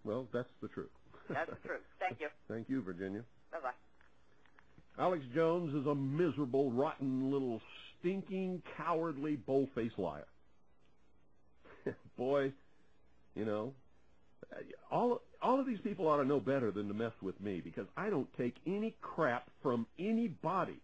Well, that's the truth. That's the truth. Thank you. Thank you, Virginia. Bye-bye. Alex Jones is a miserable, rotten, little, stinking, cowardly, bold-faced liar. Boy, you know, all of these people ought to know better than to mess with me, because I don't take any crap from anybody.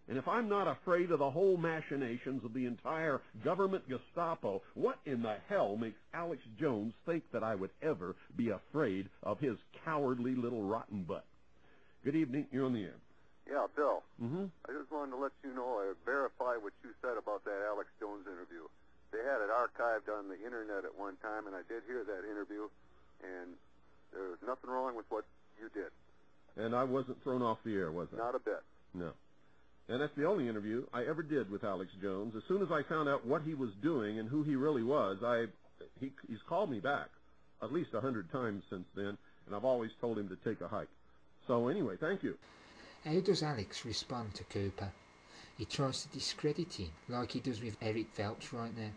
And if I'm not afraid of the whole machinations of the entire government Gestapo, what in the hell makes Alex Jones think that I would ever be afraid of his cowardly little rotten butt? Good evening. You're on the air. Yeah, Bill. Mm-hmm. I just wanted to let you know I verify what you said about that Alex Jones interview. They had it archived on the internet at one time, and I did hear that interview, and there was nothing wrong with what you did. And I wasn't thrown off the air, was I? Not a bit. No. And that's the only interview I ever did with Alex Jones. As soon as I found out what he was doing and who he really was, he's called me back at least 100 times since then, and I've always told him to take a hike. So anyway, thank you. How does Alex respond to Cooper? He tries to discredit him, like he does with Eric Phelps right now,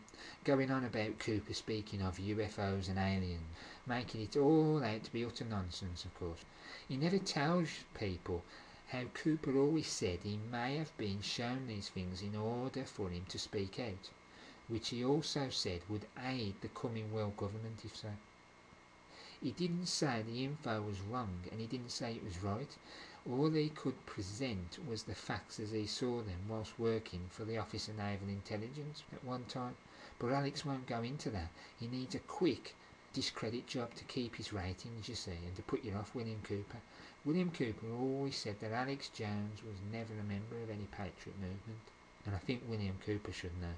going on about Cooper speaking of UFOs and aliens, making it all out to be utter nonsense, of course. He never tells people how Cooper always said he may have been shown these things in order for him to speak out, which he also said would aid the coming world government if so. He didn't say the info was wrong, and he didn't say it was right. All he could present was the facts as he saw them whilst working for the Office of Naval Intelligence at one time. But Alex won't go into that. He needs a quick discredit job to keep his ratings, you see, and to put you off William Cooper. William Cooper always said that Alex Jones was never a member of any Patriot movement, and I think William Cooper should know.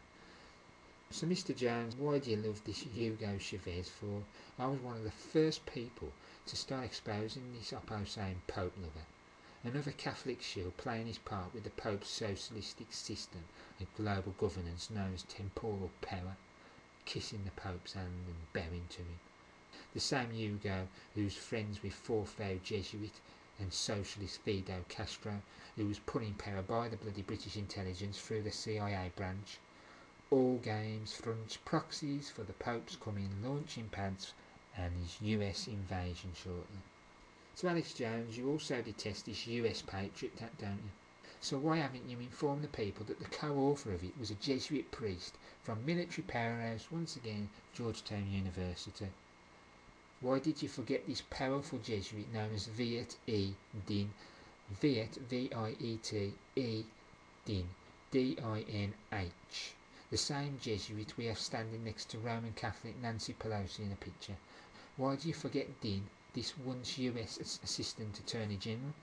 So, Mr. Jones, why do you love this Hugo Chavez for? I was one of the first people to start exposing this oppo-saying Pope lover. Another Catholic shill playing his part with the Pope's socialistic system of global governance known as temporal power, kissing the Pope's hand and bowing to him. The same Hugo who's friends with fourth-vow Jesuit and socialist Fidel Castro, who was put in power by the bloody British intelligence through the CIA branch. All games, French proxies for the Pope's coming launching pads and his US invasion shortly. So Alex Jones, you also detest this US Patriot, don't you? So why haven't you informed the people that the co-author of it was a Jesuit priest from military powerhouse, once again, Georgetown University? Why did you forget this powerful Jesuit known as Viet E. Din? Viet, V-I-E-T, E. Din, D-I-N-H. The same Jesuit we have standing next to Roman Catholic Nancy Pelosi in a picture. Why do you forget Din, this once US Assistant Attorney General?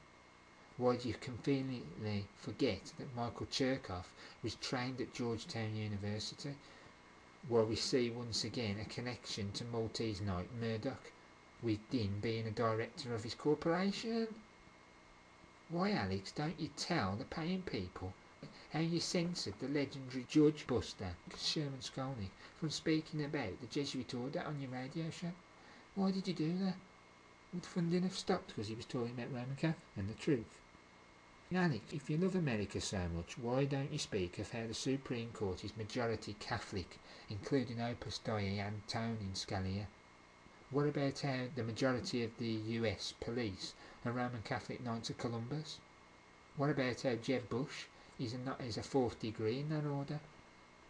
Why do you conveniently forget that Michael Chertoff was trained at Georgetown University? While we see once again a connection to Maltese Knight Murdoch, with Din being a director of his corporation? Why, Alex, don't you tell the paying people how you censored the legendary Judge Buster Sherman Skolnick from speaking about the Jesuit order on your radio show? Why did you do that? Would funding have stopped because he was talking about Roman Catholic and the truth? Alex, if you love America so much, why don't you speak of how the Supreme Court is majority Catholic, including Opus Dei Antonin Scalia? What about how the majority of the US police are Roman Catholic Knights of Columbus? What about how Jeb Bush is a fourth degree in that order?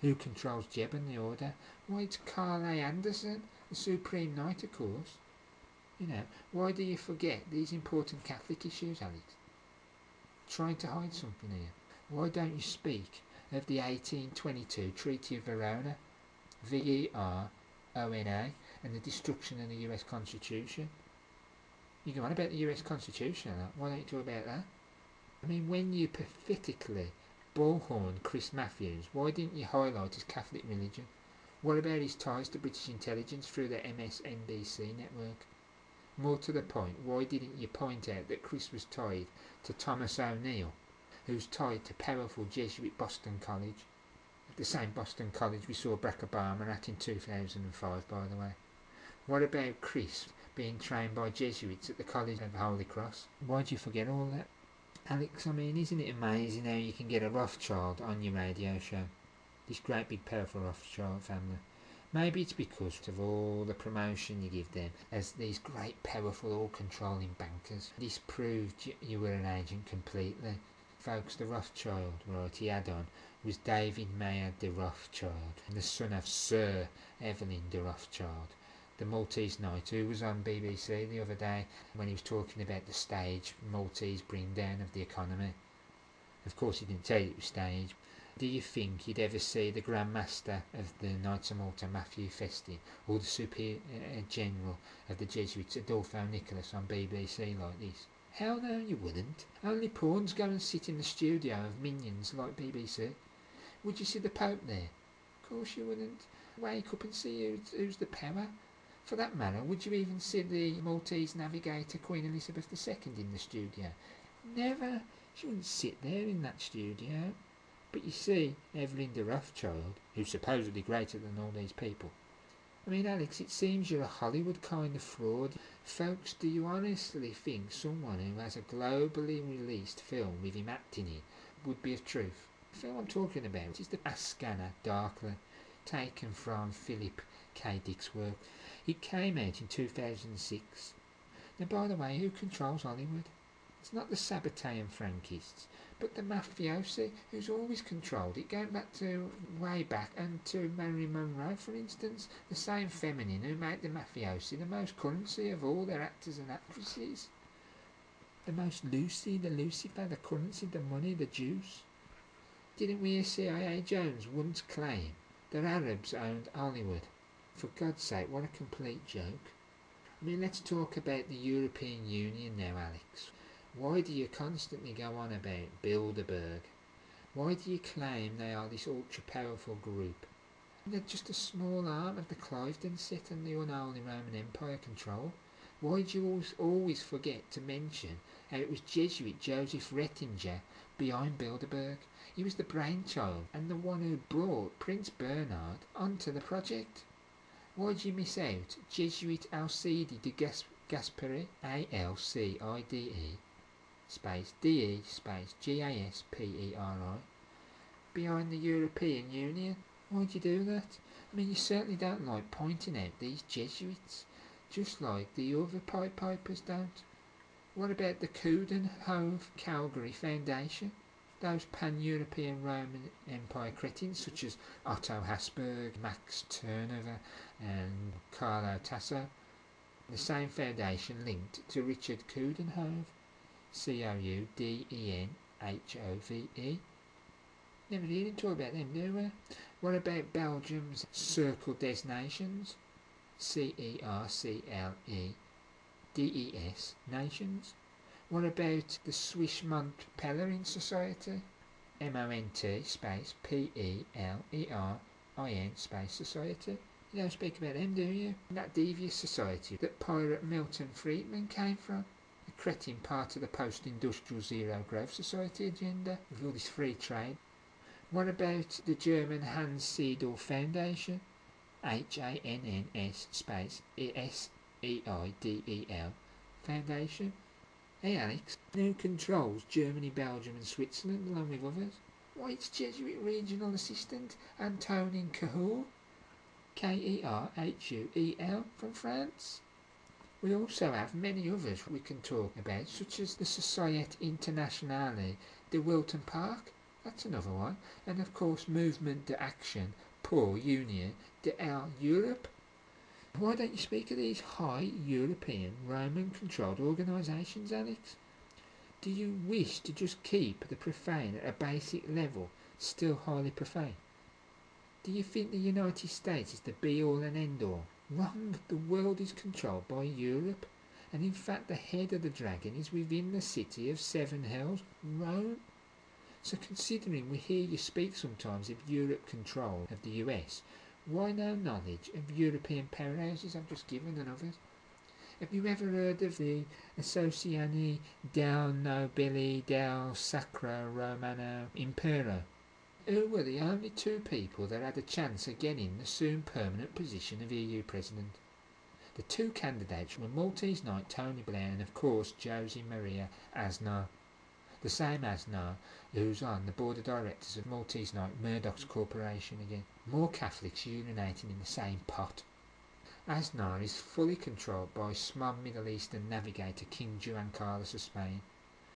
Who controls Jeb and the order? Why, it's Carl A. Anderson, the Supreme Knight, of course. You know, why do you forget these important Catholic issues, Alex? Trying to hide something here. Why don't you speak of the 1822 Treaty of Verona, V-E-R-O-N-A, and the destruction of the US Constitution? You go on about the US Constitution and that. Why don't you talk about that? I mean, when you pathetically bullhorn Chris Matthews, why didn't you highlight his Catholic religion? What about his ties to British intelligence through the MSNBC network? More to the point, why didn't you point out that Chris was tied to Thomas O'Neill, who's tied to powerful Jesuit Boston College, the same Boston College we saw Barack Obama at in 2005, by the way? What about Chris being trained by Jesuits at the College of Holy Cross? Why'd you forget all that? Alex, I mean, isn't it amazing how you can get a Rothschild on your radio show? This great big powerful Rothschild family. Maybe it's because of all the promotion you give them as these great, powerful, all-controlling bankers. This proved you were an agent completely. Folks, the Rothschild, right, he had on, was David Mayer de Rothschild, the son of Sir Evelyn de Rothschild, the Maltese knight who was on BBC the other day when he was talking about the stage Maltese bring down of the economy. Of course he didn't tell you it was staged. Do you think you'd ever see the Grand Master of the Knights of Malta, Matthew Festi, or the Superior General of the Jesuits, Adolfo Nicholas, on BBC like this? Hell no, you wouldn't. Only pawns go and sit in the studio of minions like BBC. Would you see the Pope there? Of course you wouldn't. Wake up and see who's the power. For that matter, would you even see the Maltese navigator Queen Elizabeth II in the studio? Never. She wouldn't sit there in that studio. But you see, Evelyn de Rothschild, who's supposedly greater than all these people. I mean, Alex, it seems you're a Hollywood kind of fraud. Folks, do you honestly think someone who has a globally released film with him acting in would be of truth? The film I'm talking about is the Ascana Darkly, taken from Philip K. Dick's work. It came out in 2006. Now, by the way, who controls Hollywood? It's not the Sabbatean Frankists, but the mafiosi who's always controlled it, going back to way back, and to Marilyn Monroe, for instance, the same feminine who made the mafiosi the most currency of all their actors and actresses. The most Lucy, the Lucifer, the currency, the money, the juice. Didn't we hear CIA Jones once claim that Arabs owned Hollywood? For God's sake, what a complete joke. I mean, let's talk about the European Union now, Alex. Why do you constantly go on about Bilderberg? Why do you claim they are this ultra-powerful group? They're just a small arm of the Cliveden set and the unholy Roman Empire control. Why do you always forget to mention how it was Jesuit Joseph Rettinger behind Bilderberg? He was the brainchild and the one who brought Prince Bernhard onto the project. Why do you miss out Jesuit Alcide de Gasperi, Alcide, space DE space GASPERI, behind the European Union? Why'd you do that? I mean, you certainly don't like pointing out these Jesuits, just like the other Pied Pipers don't. What about the Coudenhove Calgary Foundation? Those pan-European Roman Empire cretins such as Otto Habsburg, Max Turnover and Carlo Tasso. The same foundation linked to Richard Coudenhove, Coudenhove. Never really talk about them, do we? What about Belgium's Circle des Nations, CERCLEDES Nations? What about the Swiss Mont-Pelerin Society, MONT space PELERIN space Society? You don't speak about them, do you? That devious society that pirate Milton Friedman came from, a cretin part of the post-industrial zero growth society agenda with all this free trade. What about the German Hans Seidel Foundation, HANNS space SEIDEL Foundation? Hey Alex, who controls Germany, Belgium and Switzerland along with others? Why, it's Jesuit Regional Assistant Antonin Cahul, KERHUEL, from France. We also have many others we can talk about, such as the Société Internationale de Wilton Park, that's another one, and of course Movement d'Action pour Union d'Europe. Why don't you speak of these high European Roman-controlled organisations, Alex? Do you wish to just keep the profane at a basic level still highly profane? Do you think the United States is the be-all and end-all? Wrong. The world is controlled by Europe, and in fact the head of the dragon is within the city of Seven Hells, Rome. So considering we hear you speak sometimes of Europe control of the US, why no knowledge of European powerhouses I've just given and others? Have you ever heard of the Associazione del Nobili del Sacro Romano Impero? Who were the only two people that had a chance of getting the soon permanent position of EU President. The two candidates were Maltese knight Tony Blair and of course Jose Maria Aznar. The same Aznar, who's on the board of directors of Maltese Night Murdoch's corporation again. More Catholics urinating in the same pot. Aznar is fully controlled by Smom Middle Eastern navigator King Juan Carlos of Spain.